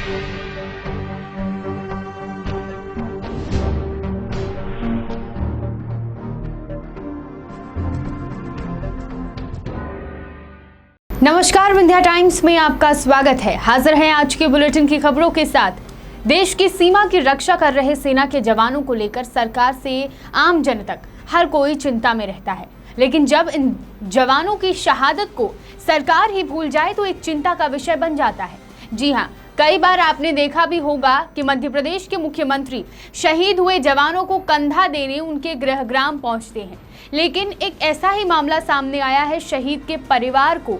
नमस्कार, विंध्या टाइम्स में आपका स्वागत है। हाजिर हैं आज के बुलेटिन की खबरों के साथ। देश की सीमा की रक्षा कर रहे सेना के जवानों को लेकर सरकार से आम जन तक हर कोई चिंता में रहता है, लेकिन जब इन जवानों की शहादत को सरकार ही भूल जाए तो एक चिंता का विषय बन जाता है। जी हाँ, कई बार आपने देखा भी होगा कि मध्य प्रदेश के मुख्यमंत्री शहीद हुए जवानों को कंधा देने उनके गृहग्राम पहुंचते हैं, लेकिन एक ऐसा ही मामला सामने आया है। शहीद के परिवार को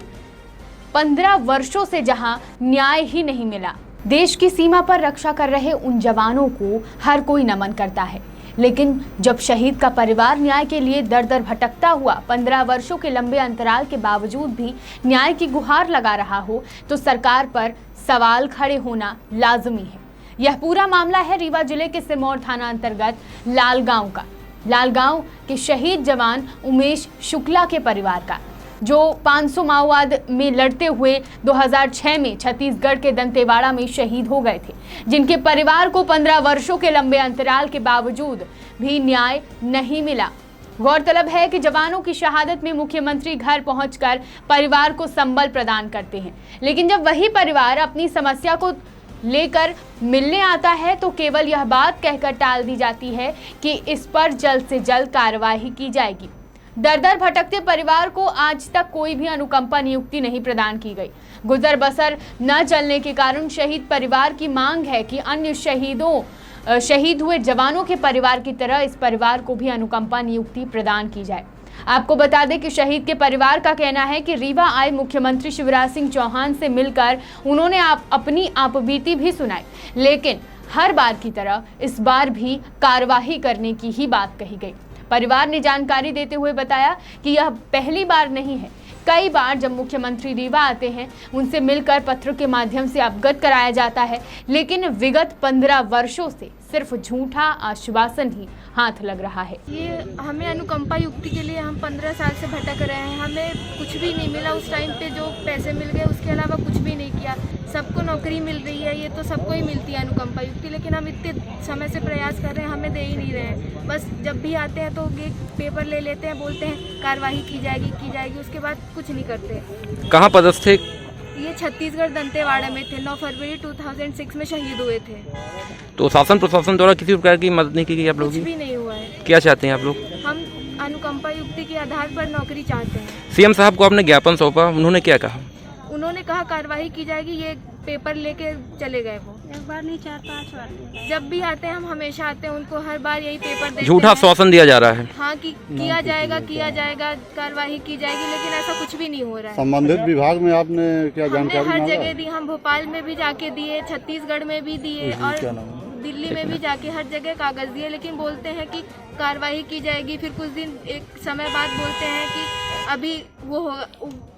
15 वर्षों से जहां न्याय ही नहीं मिला। देश की सीमा पर रक्षा कर रहे उन जवानों को हर कोई नमन करता है, लेकिन जब शहीद का परिवार न्याय के लिए दर दर भटकता हुआ 15 वर्षों के लंबे अंतराल के बावजूद भी न्याय की गुहार लगा रहा हो तो सरकार पर सवाल खड़े होना लाजमी है। यह पूरा मामला है रीवा जिले के सिरमौर थाना अंतर्गत लालगांव का। लालगांव के शहीद जवान उमेश शुक्ला के परिवार का, जो 500 माओवाद में लड़ते हुए 2006 में छत्तीसगढ़ के दंतेवाड़ा में शहीद हो गए थे, जिनके परिवार को 15 वर्षों के लंबे अंतराल के बावजूद भी न्याय नहीं मिला। गौरतलब है कि जवानों की शहादत में मुख्यमंत्री घर पहुंचकर परिवार को संबल प्रदान करते हैं, लेकिन जब वही परिवार अपनी समस्या को लेकर मिलने आता है तो केवल यह बात कहकर टाल दी जाती है कि इस पर जल्द से जल्द कार्रवाई की जाएगी। दर दर भटकते परिवार को आज तक कोई भी अनुकंपा नियुक्ति नहीं प्रदान की गई। गुजर बसर न चलने के कारण शहीद परिवार की मांग है कि अन्य शहीद हुए जवानों के परिवार की तरह इस परिवार को भी अनुकंपा नियुक्ति प्रदान की जाए। आपको बता दें कि शहीद के परिवार का कहना है कि रीवा आए मुख्यमंत्री शिवराज सिंह चौहान से मिलकर उन्होंने अपनी आपबीती भी सुनाई, लेकिन हर बार की तरह इस बार भी कार्रवाई करने की ही बात कही गई। परिवार ने जानकारी देते हुए बताया कि यह पहली बार नहीं है, कई बार जब मुख्यमंत्री रीवा आते हैं उनसे मिलकर पत्र के माध्यम से अवगत कराया जाता है, लेकिन विगत 15 वर्षों से सिर्फ झूठा आश्वासन ही हाथ लग रहा है। ये हमें अनुकंपा युक्ति के लिए हम 15 साल से भटक रहे हैं, हमें कुछ भी नहीं मिला। उस टाइम पे जो पैसे मिल गए उसके अलावा कुछ भी नहीं किया। सबको नौकरी मिल रही है, ये तो सबको ही मिलती है अनुकंपा युक्ति, लेकिन हम इतने समय से प्रयास कर रहे हैं, हमें दे ही नहीं रहे हैं। बस जब भी आते हैं तो एक पेपर ले लेते हैं, बोलते हैं कार्रवाई की जाएगी, उसके बाद कुछ नहीं करते। कहाँ पदस्थ थे? ये छत्तीसगढ़ दंतेवाड़ा में थे। 9 फरवरी 2006 में शहीद हुए थे। तो शासन प्रशासन द्वारा किसी प्रकार की मदद नहीं की गई आप लोगों की? कुछ भी नहीं हुआ है। क्या चाहते हैं आप लोग? हम अनुकंपा युक्ति के आधार पर नौकरी चाहते हैं। सीएम साहब को आपने ज्ञापन सौंपा, उन्होंने क्या कहा? उन्होंने कहा कार्रवाई की जाएगी, ये पेपर लेके चले गए। वो एक बार नहीं, 4-5 बार। जब भी आते हैं, हम हमेशा आते हैं, उनको हर बार यही पेपर देते हैं। झूठा आश्वासन दिया जा रहा है। हाँ कि किया जाएगा, कार्रवाई की जाएगी, लेकिन ऐसा कुछ भी नहीं हो रहा है। संबंधित विभाग में आपने क्या जानकारी? हर जगह दी, हम भोपाल में भी जाके दिए, छत्तीसगढ़ में भी दिए और दिल्ली में भी जाके हर जगह कागज दिए, लेकिन बोलते हैं कि कार्रवाई की जाएगी। फिर कुछ दिन एक समय बाद बोलते हैं कि अभी वो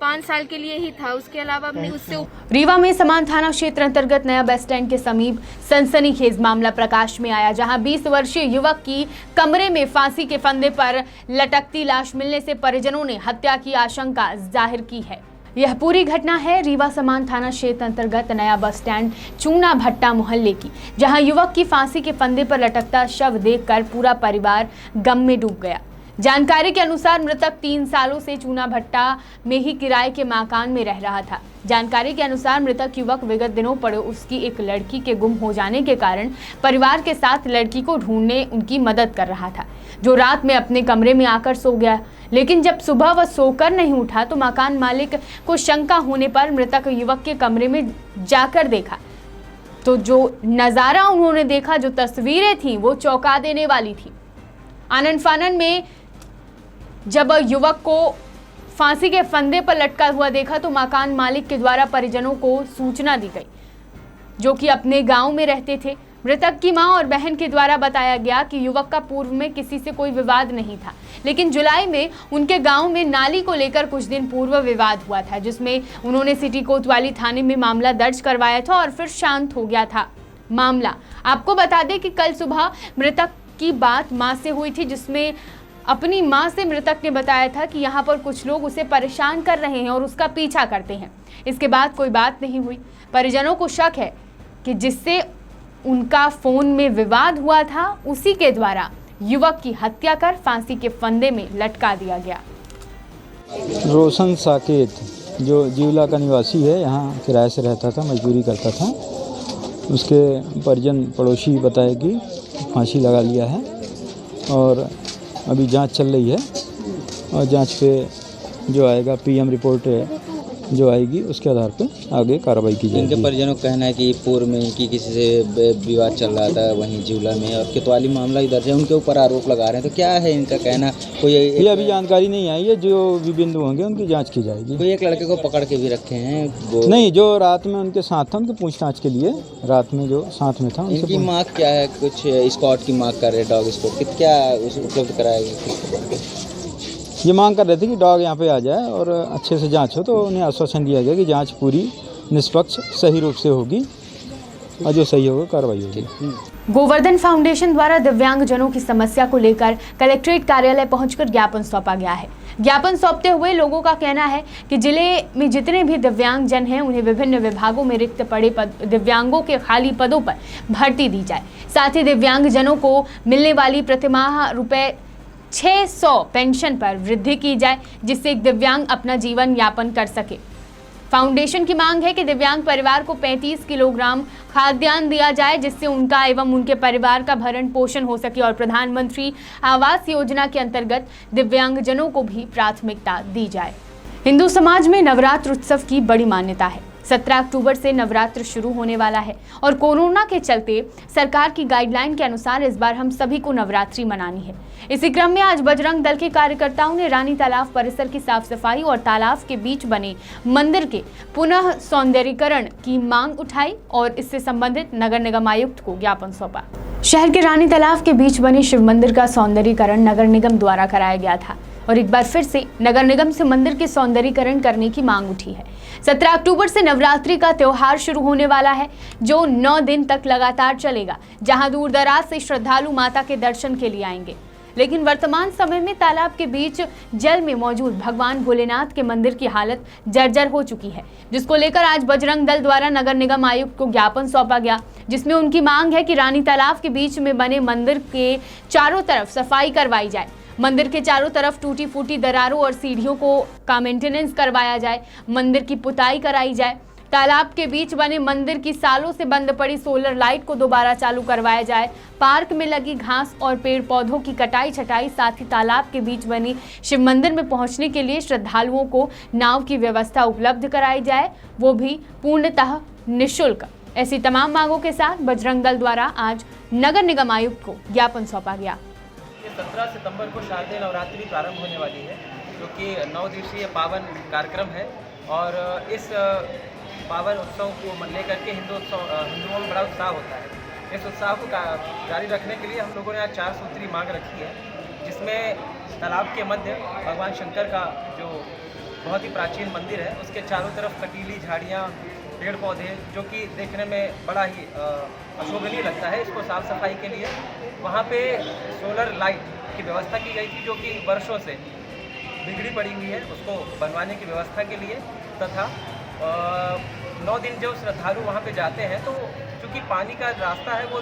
5 साल के लिए ही था, उसके अलावा उससे। रीवा में समान थाना क्षेत्र अंतर्गत नया बस स्टैंड के समीप सनसनीखेज मामला प्रकाश में आया, जहां 20 वर्षीय युवक की कमरे में फांसी के फंदे पर लटकती लाश मिलने से परिजनों ने हत्या की आशंका जाहिर की है। यह पूरी घटना है रीवा समान थाना क्षेत्र अंतर्गत नया बस स्टैंड चूना भट्टा मोहल्ले की, जहां युवक की फांसी के फंदे पर लटकता शव देखकर पूरा परिवार गम में डूब गया। जानकारी के अनुसार मृतक 3 सालों से चूना भट्टा में ही किराए के मकान में रह रहा था। जानकारी के अनुसार मृतक युवक विगत दिनों पर उसकी एक लड़की के गुम हो जाने के कारण परिवार के साथ लड़की को ढूंढने उनकी मदद कर रहा था, जो रात में अपने कमरे में आकर सो गया, लेकिन जब सुबह वह सोकर नहीं उठा तो मकान मालिक को शंका होने पर मृतक युवक के कमरे में जाकर देखा तो जो नज़ारा उन्होंने देखा, जो तस्वीरें थी, वो चौंका देने वाली थी। आनन फानन में जब युवक को फांसी के फंदे पर लटका हुआ देखा तो मकान मालिक के द्वारा परिजनों को सूचना दी गई, जो कि अपने गांव में रहते थे। मृतक की मां और बहन के द्वारा बताया गया कि युवक का पूर्व में किसी से कोई विवाद नहीं था, लेकिन जुलाई में उनके गांव में नाली को लेकर कुछ दिन पूर्व विवाद हुआ था, जिसमें उन्होंने सिटी कोतवाली थाने में मामला दर्ज करवाया था और फिर शांत हो गया था मामला। आपको बता दें कि कल सुबह मृतक की बात मां से हुई थी, जिसमें अपनी मां से मृतक ने बताया था कि यहाँ पर कुछ लोग उसे परेशान कर रहे हैं और उसका पीछा करते हैं। इसके बाद कोई बात नहीं हुई। परिजनों को शक है कि जिससे उनका फ़ोन में विवाद हुआ था, उसी के द्वारा युवक की हत्या कर फांसी के फंदे में लटका दिया गया। रोशन साकेत जो जिवला का निवासी है, यहाँ किराए से रहता था, मजदूरी करता था। उसके परिजन पड़ोसी बताए कि फांसी लगा लिया है और अभी जांच चल रही है और जांच पे जो आएगा पीएम रिपोर्ट जो आएगी उसके आधार पर आगे कार्रवाई की जाएगी। इनके परिजनों का कहना है कि पूर्व में इनकी किसी से विवाद चल रहा था वहीं जिवला में, और कोतवाली मामला ही दर्ज है, उनके ऊपर आरोप लगा रहे हैं। तो क्या है इनका कहना? कोई ये अभी जानकारी नहीं आई है, जो भी बिंदु होंगे उनकी जांच की जाएगी। कोई एक लड़के को पकड़ के भी रखे हैं वो? नहीं, जो रात में उनके साथ था, उनके पूछताछ के लिए रात में जो साथ में था। इनकी मांग क्या है? कुछ स्कॉट की मांग कर रहे, डॉग स्कॉट, क्या उपलब्ध कराएगी? ये मांग कर रहे थे कि डॉग यहाँ पे आ जाए और अच्छे से जांच हो, तो उन्हें आश्वासन दिया गया कि जांच पूरी निष्पक्ष सही रूप से होगी और जो सही होगा कार्रवाई होगी। गोवर्धन फाउंडेशन द्वारा दिव्यांगजनों की समस्या को लेकर कलेक्ट्रेट कार्यालय पहुंचकर ज्ञापन सौंपा गया है। ज्ञापन सौंपते हुए लोगों का कहना है कि जिले में जितने भी दिव्यांगजन हैं उन्हें विभिन्न विभागों में रिक्त पड़े दिव्यांगों के खाली पदों पर भर्ती दी जाए। साथ ही दिव्यांगजनों को मिलने वाली प्रतिमाह रुपए 600 पेंशन पर वृद्धि की जाए, जिससे एक दिव्यांग अपना जीवन यापन कर सके। फाउंडेशन की मांग है कि दिव्यांग परिवार को 35 किलोग्राम खाद्यान्न दिया जाए, जिससे उनका एवं उनके परिवार का भरण पोषण हो सके और प्रधानमंत्री आवास योजना के अंतर्गत दिव्यांगजनों को भी प्राथमिकता दी जाए। हिंदू समाज में नवरात्र उत्सव की बड़ी मान्यता है। 17 अक्टूबर से नवरात्र शुरू होने वाला है और कोरोना के चलते सरकार की गाइडलाइन के अनुसार इस बार हम सभी को नवरात्रि मनानी है। इसी क्रम में आज बजरंग दल के कार्यकर्ताओं ने रानी तालाब परिसर की साफ सफाई और तालाब के बीच बने मंदिर के पुनः सौंदर्यीकरण की मांग उठाई और इससे संबंधित नगर निगम आयुक्त को ज्ञापन सौंपा। शहर के रानी तालाब के बीच बने शिव मंदिर का सौंदर्यीकरण नगर निगम द्वारा कराया गया था और एक बार फिर से नगर निगम से मंदिर के सौंदर्यीकरण करने की मांग उठी है। 17 अक्टूबर से नवरात्रि का त्योहार शुरू होने वाला है, जो 9 दिन तक लगातार चलेगा, जहां दूर दराज से श्रद्धालु माता के दर्शन के लिए आएंगे। लेकिन वर्तमान समय में तालाब के बीच जल में मौजूद भगवान भोलेनाथ के मंदिर की हालत जर्जर हो चुकी है, जिसको लेकर आज बजरंग दल द्वारा नगर निगम आयुक्त को ज्ञापन सौंपा गया, जिसमें उनकी मांग है कि रानी तालाब के बीच में बने मंदिर के चारों तरफ सफाई करवाई जाए। मंदिर के चारों तरफ टूटी फूटी दरारों और सीढ़ियों का मेंटेनेंस करवाया जाए, मंदिर की पुताई कराई जाए। तालाब के बीच बने मंदिर की सालों से बंद पड़ी सोलर लाइट को दोबारा चालू करवाया जाए। पार्क में लगी घास और पेड़ पौधों की कटाई छटाई, साथ ही तालाब के बीच बनी शिव मंदिर में पहुंचने के लिए श्रद्धालुओं को नाव की व्यवस्था उपलब्ध कराई जाए, वो भी पूर्णतः निःशुल्क। ऐसी तमाम मांगों के साथ बजरंग दल द्वारा आज नगर निगम आयुक्त को ज्ञापन सौंपा गया। 17 सितंबर को शारदीय नवरात्रि प्रारंभ होने वाली है, जो कि 9 दिवसीय पावन कार्यक्रम है और इस पावन उत्सव को लेकर के हिंदुओं में बड़ा उत्साह होता है। इस उत्साह को जारी रखने के लिए हम लोगों ने आज 4 सूत्री मांग रखी है, जिसमें तालाब के मध्य भगवान शंकर का जो बहुत ही प्राचीन मंदिर है, उसके चारों तरफ कटीली झाड़ियाँ, पेड़ पौधे, जो कि देखने में बड़ा ही अशोभनीय लगता है। इसको साफ सफाई के लिए वहाँ पे सोलर लाइट की व्यवस्था की गई थी, जो कि वर्षों से बिगड़ी पड़ी हुई है, उसको बनवाने की व्यवस्था के लिए। तथा 9 दिन जो श्रद्धालु वहाँ पे जाते हैं, तो चूँकि पानी का रास्ता है वो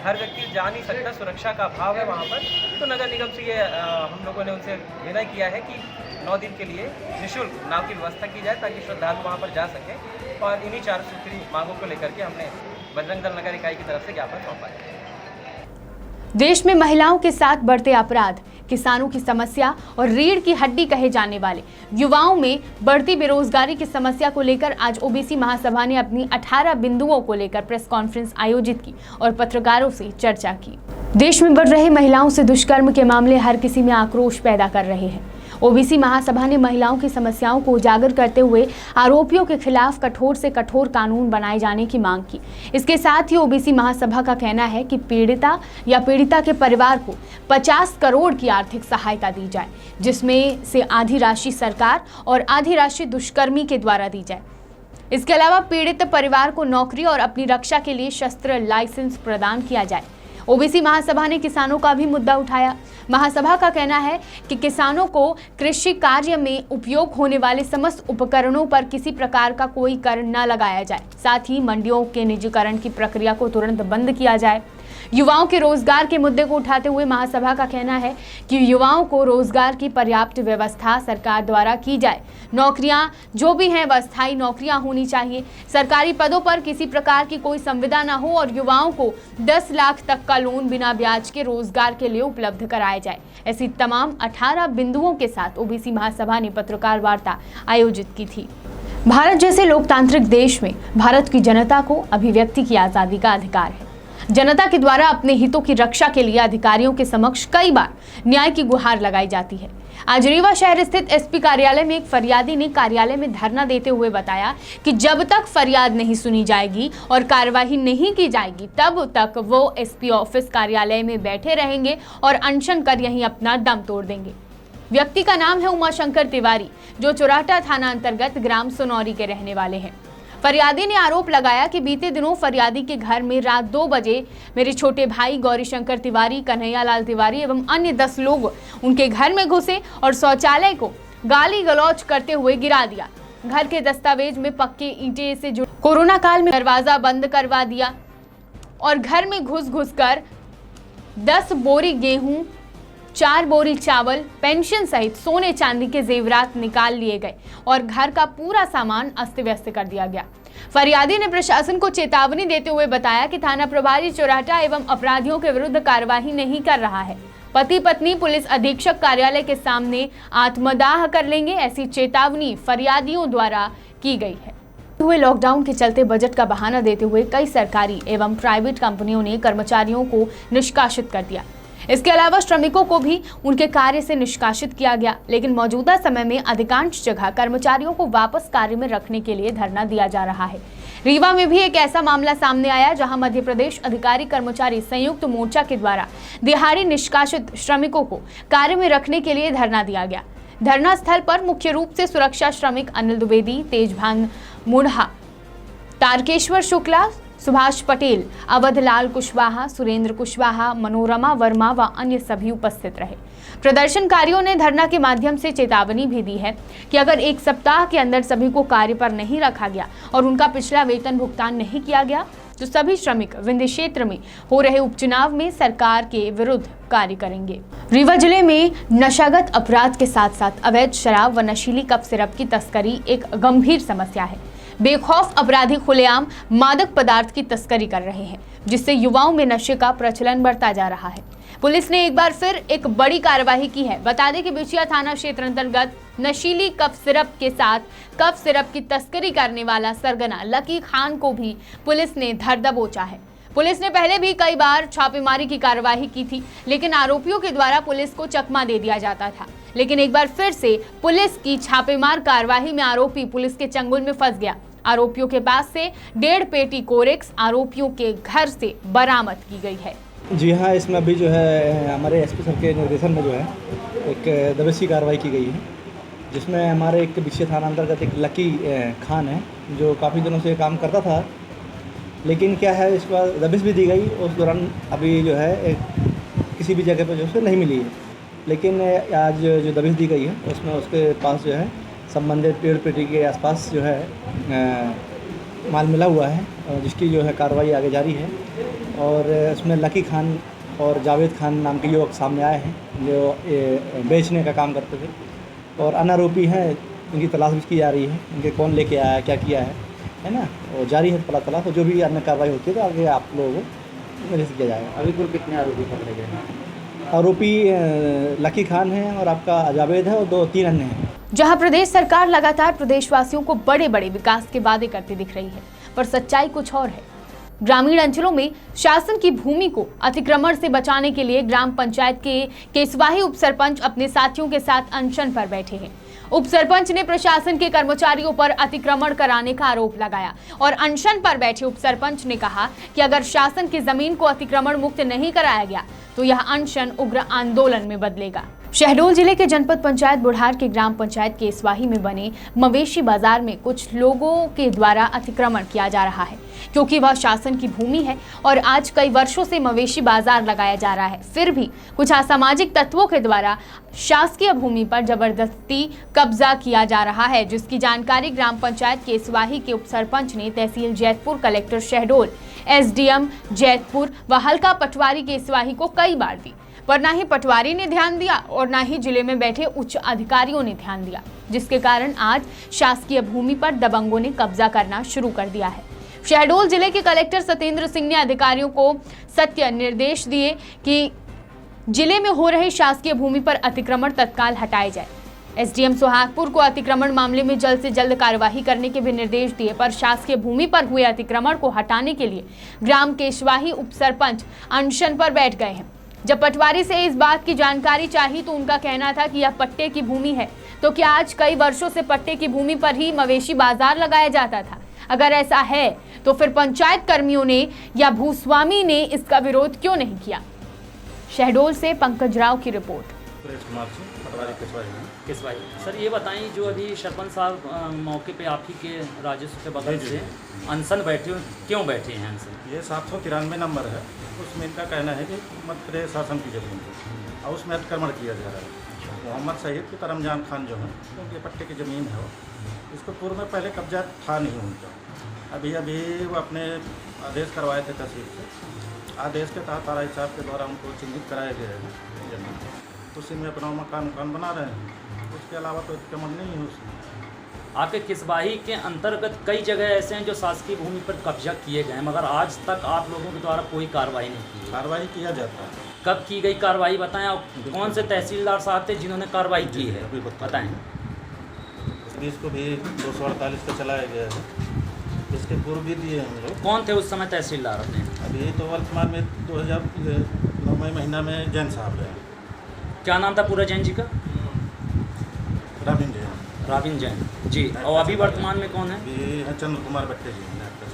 हर व्यक्ति जा नहीं सकता, सुरक्षा का अभाव है वहाँ पर, तो नगर निगम से ये हम लोगों ने उनसे विनय किया है कि 9 दिन के लिए निःशुल्क नाव की व्यवस्था की जाए, ताकि श्रद्धालु वहाँ पर जा सकें। और इन्हीं 4 सूत्री मांगों को लेकर के हमने बजरंग दल नगर इकाई की तरफ से ज्ञापन सौंपा है। देश में महिलाओं के साथ बढ़ते अपराध, किसानों की समस्या और रीढ़ की हड्डी कहे जाने वाले युवाओं में बढ़ती बेरोजगारी की समस्या को लेकर आज ओबीसी महासभा ने अपनी 18 बिंदुओं को लेकर प्रेस कॉन्फ्रेंस आयोजित की और पत्रकारों से चर्चा की। देश में बढ़ रहे महिलाओं से दुष्कर्म के मामले हर किसी में आक्रोश पैदा कर रहे हैं। ओबीसी महासभा ने महिलाओं की समस्याओं को उजागर करते हुए आरोपियों के खिलाफ कठोर से कठोर कानून बनाए जाने की मांग की। इसके साथ ही ओबीसी महासभा का कहना है कि पीड़िता या पीड़िता के परिवार को 50 करोड़ की आर्थिक सहायता दी जाए, जिसमें से आधी राशि सरकार और आधी राशि दुष्कर्मी के द्वारा दी जाए। इसके अलावा पीड़ित परिवार को नौकरी और अपनी रक्षा के लिए शस्त्र लाइसेंस प्रदान किया जाए। ओबीसी महासभा ने किसानों का भी मुद्दा उठाया। महासभा का कहना है कि किसानों को कृषि कार्य में उपयोग होने वाले समस्त उपकरणों पर किसी प्रकार का कोई कर न लगाया जाए। साथ ही मंडियों के निजीकरण की प्रक्रिया को तुरंत बंद किया जाए। युवाओं के रोजगार के मुद्दे को उठाते हुए महासभा का कहना है कि युवाओं को रोजगार की पर्याप्त व्यवस्था सरकार द्वारा की जाए। नौकरियां जो भी हैं वह स्थायी नौकरियां होनी चाहिए। सरकारी पदों पर किसी प्रकार की कोई संविदा न हो और युवाओं को 10 लाख तक का लोन बिना ब्याज के रोजगार के लिए उपलब्ध कराया जाए। ऐसी तमाम 18 बिंदुओं के साथ ओबीसी महासभा ने पत्रकार वार्ता आयोजित की थी। भारत जैसे लोकतांत्रिक देश में भारत की जनता को अभिव्यक्ति की आजादी का अधिकार है। जनता के द्वारा अपने हितों की रक्षा के लिए अधिकारियों के समक्ष कई बार न्याय की गुहार लगाई जाती है। आज रीवा शहर स्थित एसपी कार्यालय में एक फरियादी ने कार्यालय में धरना देते हुए बताया कि जब तक फरियाद नहीं सुनी जाएगी और कार्यवाही नहीं की जाएगी तब तक वो एसपी ऑफिस कार्यालय में बैठे रहेंगे और अनशन कर यहीं अपना दम तोड़ देंगे। व्यक्ति का नाम है उमाशंकर तिवारी, जो चुराटा थाना अंतर्गत ग्राम सोनौरी के रहने वाले हैं। फरियादी ने आरोप लगाया कि बीते दिनों फरियादी के घर में रात 2 बजे मेरे छोटे भाई गौरीशंकर तिवारी, कन्हैया लाल तिवारी एवं अन्य 10 लोग उनके घर में घुसे और शौचालय को गाली गलौज करते हुए गिरा दिया। घर के दस्तावेज में पक्के ईंटे से जुड़े कोरोना काल में दरवाजा बंद करवा दिया और घर में घुस कर 10 बोरी गेहूं, 4 बोरी चावल, पेंशन सहित सोने चांदी के जेवरात निकाल लिए गए और घर का पूरा सामान अस्त व्यस्त कर दिया गया। फरियादी ने प्रशासन को चेतावनी देते हुए बताया कि थाना प्रभारी चौराटा एवं अपराधियों के विरुद्ध कार्यवाही नहीं कर रहा है। पति पत्नी पुलिस अधीक्षक कार्यालय के सामने आत्मदाह कर लेंगे, ऐसी चेतावनी फरियादियों द्वारा की गई है। हुए लॉकडाउन के चलते बजट का बहाना देते हुए कई सरकारी एवं प्राइवेट कंपनियों ने कर्मचारियों को निष्कासित कर दिया। इसके अलावा श्रमिकों को भी उनके कार्य से निष्कासित किया गया, लेकिन मौजूदा समय में अधिकांश जगह कर्मचारियों को वापस कार्य में रखने के लिए धरना दिया जा रहा है। रीवा में भी एक ऐसा मामला सामने आया जहां मध्य प्रदेश अधिकारी कर्मचारी संयुक्त मोर्चा के द्वारा दिहाड़ी निष्कासित श्रमिकों को कार्य में रखने के लिए धरना दिया गया। धरना स्थल पर मुख्य रूप से सुरक्षा श्रमिक अनिल द्विवेदी, तेजभान मुढ़ा, तारकेश्वर शुक्ला, सुभाष पटेल, अवधलाल कुशवाहा, सुरेंद्र कुशवाहा, मनोरमा वर्मा व अन्य सभी उपस्थित रहे। प्रदर्शनकारियों ने धरना के माध्यम से चेतावनी भी दी है कि अगर 1 सप्ताह के अंदर सभी को कार्य पर नहीं रखा गया और उनका पिछला वेतन भुगतान नहीं किया गया तो सभी श्रमिक विंध्य क्षेत्र में हो रहे उपचुनाव में सरकार के विरुद्ध कार्य करेंगे। रीवा जिले में नशागत अपराध के साथ साथ अवैध शराब व नशीली कप सिरप की तस्करी एक गंभीर समस्या है। बेखौफ अपराधी खुलेआम मादक पदार्थ की तस्करी कर रहे हैं, जिससे युवाओं में नशे का प्रचलन बढ़ता जा रहा है। पुलिस ने एक बार फिर एक बड़ी कार्रवाई की है। बता दें कि बिछिया थाना क्षेत्र अंतर्गत नशीली कफ सिरप के साथ कफ सिरप की तस्करी करने वाला सरगना लकी खान को भी पुलिस ने धर दबोचा है। पुलिस ने पहले भी कई बार छापेमारी की कार्रवाई की थी, लेकिन आरोपियों के द्वारा पुलिस को चकमा दे दिया जाता था। लेकिन एक बार फिर से पुलिस की छापेमार कार्रवाई में आरोपी पुलिस के चंगुल में फंस गया। आरोपियों के पास से 1.5 पेटी कोरेक्स आरोपियों के घर से बरामद की गई है। जी हाँ, इसमें अभी जो है हमारे एसपी सर के निर्देशन में जो है एक दबिश कार्रवाई की गई है, जिसमें हमारे एक बिछिया थाना अंतर्गत एक लकी खान है जो काफ़ी दिनों से काम करता था, लेकिन क्या है इस पर दबिश भी दी गई। उस दौरान अभी जो है किसी भी जगह पर जो है नहीं मिली है, लेकिन आज जो दबिश दी गई है उसमें उसके पास जो है संबंधित 1.5 पेटी के आसपास जो है माल मिला हुआ है, जिसकी जो है कार्रवाई आगे जारी है। और उसमें लकी खान और जावेद खान नाम के युवक सामने आए हैं जो बेचने का काम करते थे, और अन्य आरोपी हैं इनकी तलाश भी की जा रही है। इनके कौन लेके आया, क्या किया है ना, और जारी है पता तलाश। तो जो भी अन्य कार्रवाई होती है तो आगे आप लोगों को निर्देशित किया जाएगा। अभी कुल कितने आरोपी पकड़े गए हैं? आरोपी लकी खान है और आपका जावेद है और 2-3 अन्य हैं। जहां प्रदेश सरकार लगातार प्रदेशवासियों को बड़े बड़े विकास के वादे करती दिख रही है, पर सच्चाई कुछ और है। ग्रामीण अंचलों में शासन की भूमि को अतिक्रमण से बचाने के लिए ग्राम पंचायत के केसवाही उप सरपंच अपने साथियों के साथ अनशन पर बैठे हैं। उप सरपंच ने प्रशासन के कर्मचारियों पर अतिक्रमण कराने का आरोप लगाया और अनशन पर बैठे उप सरपंच ने कहा कि अगर शासन की जमीन को अतिक्रमण मुक्त नहीं कराया गया तो यह अनशन उग्र आंदोलन में बदलेगा। शहडोल जिले के जनपद पंचायत बुढ़ार के ग्राम पंचायत के इसवाही में बने मवेशी बाजार में कुछ लोगों के द्वारा अतिक्रमण किया जा रहा है, क्योंकि वह शासन की भूमि है और आज कई वर्षों से मवेशी बाजार लगाया जा रहा है। फिर भी कुछ असामाजिक तत्वों के द्वारा शासकीय भूमि पर जबरदस्ती कब्जा किया जा रहा है, जिसकी जानकारी ग्राम पंचायत के इसवाही के उपसरपंच ने तहसील जैतपुर, कलेक्टर शहडोल, एसडीएम जैतपुर व हल्का पटवारी के इसवाही को कई बार दी, पर ना ही पटवारी ने ध्यान दिया और ना ही जिले में बैठे उच्च अधिकारियों ने ध्यान दिया, जिसके कारण आज शासकीय भूमि पर दबंगों ने कब्जा करना शुरू कर दिया है। शहडोल जिले के कलेक्टर सत्येंद्र सिंह ने अधिकारियों को सत्य निर्देश दिए कि जिले में हो रहे शासकीय भूमि पर अतिक्रमण तत्काल हटाए जाए। एसडीएम सोहागपुर को अतिक्रमण मामले में जल्द से जल्द कार्यवाही करने के भी निर्देश दिए, पर शासकीय भूमि पर हुए अतिक्रमण को हटाने के लिए ग्राम के इसवाही उपसरपंच अनशन पर बैठ गए हैं। जब पटवारी से इस बात की जानकारी चाही तो उनका कहना था कि यह पट्टे की भूमि है, तो क्या आज कई वर्षों से पट्टे की भूमि पर ही मवेशी बाजार लगाया जाता था? अगर ऐसा है तो फिर पंचायत कर्मियों ने या भूस्वामी ने इसका विरोध क्यों नहीं किया? शहडोल से पंकज राव की रिपोर्ट। किसवाई सर, ये बताएं जो अभी सरपंच साहब मौके पे आप ही के राजस्व के बगल से अनशन बैठे हो, क्यों बैठे हैं अनशन? ये 793 नंबर है, उसमें इनका कहना है कि मध्य प्रदेश शासन की जमीन है और उसमें अतिक्रमण किया जा रहा है। मोहम्मद शहीद की तरमजान खान जो है, उनके पट्टे की ज़मीन है, वो इसको पूर्व में पहले कब्जा था नहीं उनका। अभी वो अपने आदेश करवाए थे तहसील से, आदेश के तहत आरआई साहब के द्वारा उनको चिन्हित कराया गया है जमीन, उसी में अपना मकान बना रहे हैं, उसके अलावा तो अतिक्रमण नहीं है उसमें। आपके किसवाही के अंतर्गत कई जगह ऐसे हैं जो शासकीय भूमि पर कब्जा किए गए हैं, मगर आज तक आप लोगों के द्वारा कोई कार्रवाई नहीं की। कार्रवाई किया जाता है। कब की गई कार्रवाई बताएं, और कौन से तहसीलदार साहब थे जिन्होंने कार्रवाई की है बताएं। इसको भी 248 का चलाया गया है, इसके पूर्व भी दिए हम लोग। कौन थे उस समय तहसीलदार अपने? अभी तो वर्तमान में 2009 महीना में जैन साहब है। क्या नाम था पूरा जैन जी का? राविन जैन जी। और अभी वर्तमान में कौन है? अभी चंद्र कुमार भट्टे जी।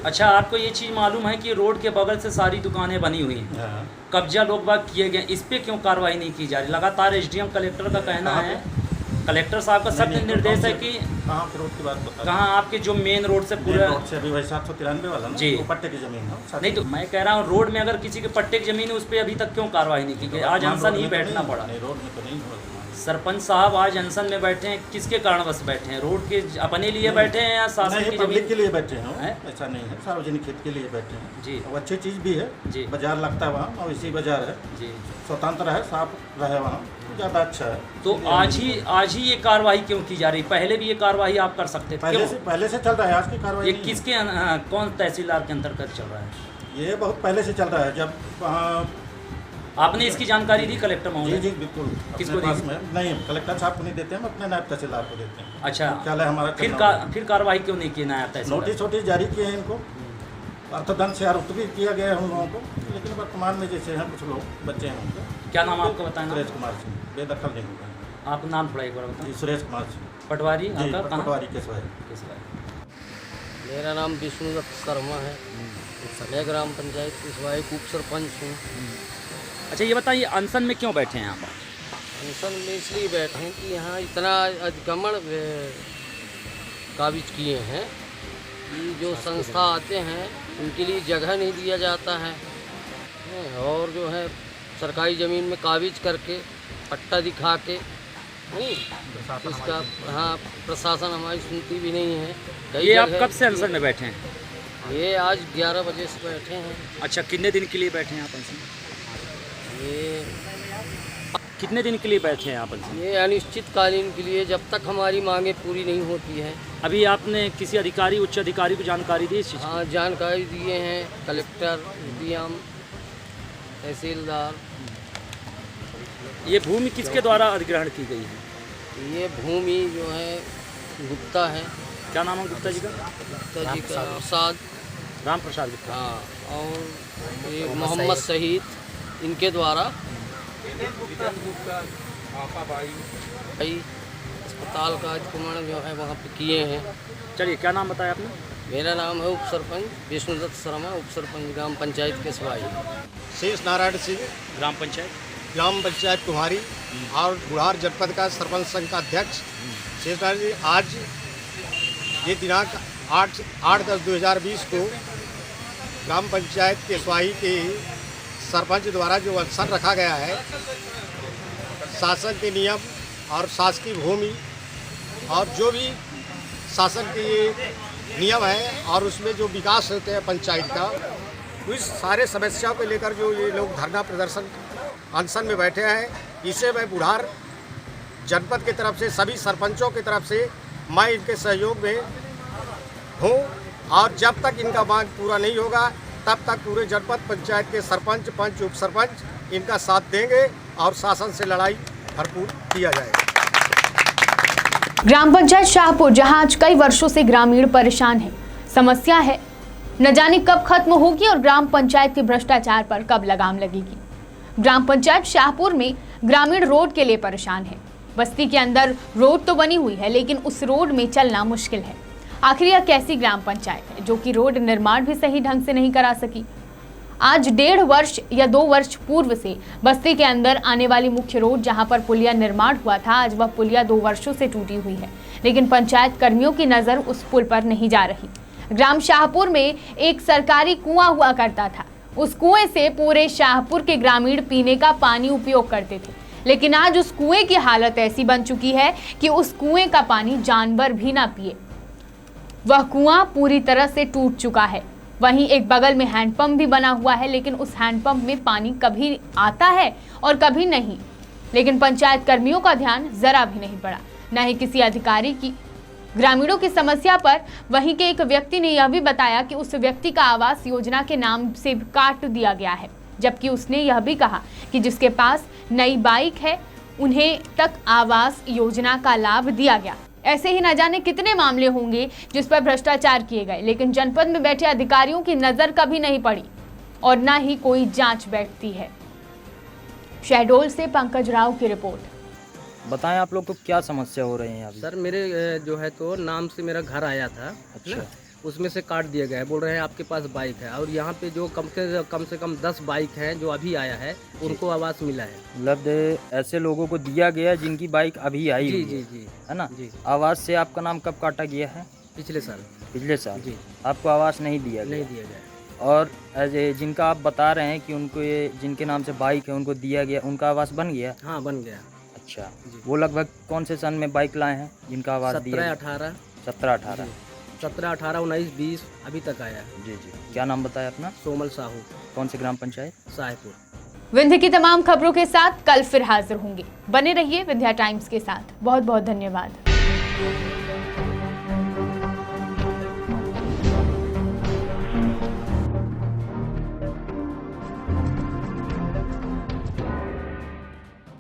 अच्छा, आपको ये चीज़ मालूम है कि रोड के बगल से सारी दुकानें बनी हुई हैं, कब्जा लोग बाग किए गए, इस पे क्यों कार्रवाई नहीं की जा रही? लगातार एसडीएम कलेक्टर का कहना है, कलेक्टर साहब का सख्त निर्देश है कि कहाँ रोड की बात बता, कहाँ आपके जो मेन रोड से पूरा रोड से अभी वही 793 वाला ना, जी, वो पट्टे की जमीन है। नहीं तो मैं कह रहा हूँ रोड में अगर किसी के पट्टे की जमीन है उस पर अभी तक क्यों कार्रवाई नहीं की गई? आज अनशन ही बैठना पड़ा। रोड में तो नहीं हुआ। सरपंच साहब आज अनशन में बैठे हैं, किसके कारणवश बैठे हैं? रोड के अपने लिए बैठे हैं या शासन की जमीन के लिए बैठे हैं? ऐसा नहीं है, सार्वजनिक हित के लिए बैठे हैं जी। और अच्छी चीज़ भी है जी, बाजार लगता है वहाँ और इसी बाजार है जी, स्वतंत्र है, साफ रहे वहाँ, ज़्यादा अच्छा है। तो आज ही ये कार्रवाई क्यों की जा रही? पहले भी ये कार्रवाई आप कर सकते थे, पहले से चल रहा है, आज की कार्रवाई ये किसके कौन तहसीलदार के अंतर्गत चल रहा है? ये बहुत पहले से चल रहा है। जब आपने इसकी जानकारी दी कलेक्टर महोदय? जी बिल्कुल। किसको दी? नहीं, कलेक्टर साहब को नहीं देते हैं, अपने नायब तहसीलदार को देते हैं। अच्छा, मुख्यालय हमारा। फिर कार्रवाई क्यों नहीं की नायब तहसीलदार? नोटिस जारी किए हैं इनको, अर्थदंड से आरोप भी किया गया है उन लोगों को, लेकिन वर्तमान में जैसे हैं कुछ लोग बच्चे हैं उनके। क्या नाम आपका बताना? सुरेश कुमार सिंह, बेदखल नहीं होगा। आप नाम थोड़ा एक बार बताएं। सुरेश कुमार सिंह, पटवारी। पटवारी किसवाई। मेरा नाम विष्णुदत्त शर्मा है, मैं ग्राम पंचायत किसवाई उप सरपंच हूँ। अच्छा, ये बताइए अनशन में क्यों बैठे हैं आप? अनशन में इसलिए बैठे हैं कि यहाँ इतना अतिक्रमण काबिज किए हैं कि जो संस्था आते हैं उनके लिए जगह नहीं दिया जाता है, और जो है सरकारी ज़मीन में काबिज करके पट्टा दिखा के इसका प्रशासन हमारी सुनती भी नहीं है। ये आप कब से अनशन में बैठे हैं? ये आज 11 बजे से बैठे हैं। अच्छा, कितने दिन के लिए बैठे हैं आप अनशन? ये कितने दिन के लिए बैठे हैं आप अनशन? ये अनिश्चितकालीन के लिए, जब तक हमारी मांगे पूरी नहीं होती है। अभी आपने किसी अधिकारी, उच्च अधिकारी को जानकारी दी इस चीज़? हाँ, जानकारी दिए हैं, कलेक्टर, डीएम, तहसीलदार। ये भूमि किसके द्वारा अधिग्रहण की गई है? ये भूमि जो है गुप्ता है। क्या नाम है गुप्ता जी का? गुप्ता जी का राम प्रसाद गुप्ता। हाँ, और ये मोहम्मद शहीद, इनके द्वारा अस्पताल का अतिक्रमण जो है वहाँ पे किए हैं। चलिए, क्या नाम बताया आपने? मेरा नाम है उप सरपंच विष्णुदत्त शर्मा, उप सरपंच ग्राम पंचायत किसवाई। शेष नारायण सिंह, ग्राम पंचायत ग्राम पंचायत कुम्हारी और बुढ़ार जनपद का सरपंच संघ का अध्यक्ष शेषनाथ जी। आज ये दिनांक 8/10/2020 को ग्राम पंचायत के स्वाही के सरपंच द्वारा जो अवसर रखा गया है, शासन के नियम और शासकीय भूमि और जो भी शासन के नियम है और उसमें जो विकास होते हैं पंचायत का, उस सारे समस्याओं को लेकर जो ये लोग धरना प्रदर्शन अनशन में बैठे हैं, इसे मैं बुढ़ार जनपद की तरफ से सभी सरपंचों की तरफ से मैं इनके सहयोग में हूँ और जब तक इनका मांग पूरा नहीं होगा तब तक पूरे जनपद पंचायत के सरपंच, पंच, उप सरपंच इनका साथ देंगे और शासन से लड़ाई भरपूर किया जाएगा। ग्राम पंचायत शाहपुर, जहां आज कई वर्षों से ग्रामीण परेशान है, समस्या है, न जाने कब खत्म होगी और ग्राम पंचायत के भ्रष्टाचार पर कब लगाम लगेगी। ग्राम पंचायत शाहपुर में ग्रामीण रोड के लिए परेशान है। बस्ती के अंदर रोड तो बनी हुई है लेकिन उस रोड में चलना मुश्किल है। आखिर यह कैसी ग्राम पंचायत है जो कि रोड निर्माण भी सही ढंग से नहीं करा सकी। आज 1.5 वर्ष या 2 वर्ष पूर्व से बस्ती के अंदर आने वाली मुख्य रोड जहां पर पुलिया निर्माण हुआ था, आज वह पुलिया 2 वर्षों से टूटी हुई है, लेकिन पंचायत कर्मियों की नज़र उस पुल पर नहीं जा रही। ग्राम शाहपुर में एक सरकारी कुआं हुआ करता था। उस कुएं से पूरे शाहपुर के ग्रामीण पीने का पानी उपयोग करते थे, लेकिन आज उस कुएं की हालत ऐसी बन चुकी है कि उस कुएं का पानी जानवर भी ना पिए। वह कुआं पूरी तरह से टूट चुका है। वहीं एक बगल में हैंडपंप भी बना हुआ है, लेकिन उस हैंडपंप में पानी कभी आता है और कभी नहीं। लेकिन पंचायत कर्मियों का ध्यान जरा भी नहीं पड़ा, न ही किसी अधिकारी की ग्रामीणों की समस्या पर। वहीं के एक व्यक्ति ने यह भी बताया कि उस व्यक्ति का आवास योजना के नाम से काट दिया गया है, जबकि उसने यह भी कहा कि जिसके पास नई बाइक है उन्हें तक आवास योजना का लाभ दिया गया। ऐसे ही न जाने कितने मामले होंगे जिस पर भ्रष्टाचार किए गए, लेकिन जनपद में बैठे अधिकारियों की नजर कभी नहीं पड़ी और न ही कोई जांच बैठती है। शहडोल से पंकज राव की रिपोर्ट। बताएं आप लोग को क्या समस्या हो रही है अभी? सर मेरे जो है तो नाम से मेरा घर आया था, अच्छा, उसमें से काट दिया गया है। बोल रहे हैं आपके पास बाइक है, और यहाँ पे जो कम से कम 10 बाइक हैं जो अभी आया है, उनको आवास मिला है। मतलब ऐसे लोगों को दिया गया जिनकी बाइक अभी आई जी हुई जी जी है ना जी। आवास से आपका नाम कब काटा गया है? पिछले साल। पिछले साल जी। आपको आवास नहीं दिया गया? नहीं दिया गया। और जिनका आप बता रहे हैं कि उनको ये जिनके नाम से बाइक है उनको दिया गया, उनका आवास बन गया? हाँ बन गया। अच्छा, वो लगभग कौन से सन में बाइक लाए हैं जिनका आवास दिया? 17-18 17-18 19-20 अभी तक आया है। जी जी। क्या नाम बताया अपना? सोमल साहू। कौन से ग्राम पंचायत? शाहपुर। विंध्य की तमाम खबरों के साथ कल फिर हाजिर होंगे। बने रहिए विंध्या टाइम्स के साथ। बहुत बहुत धन्यवाद।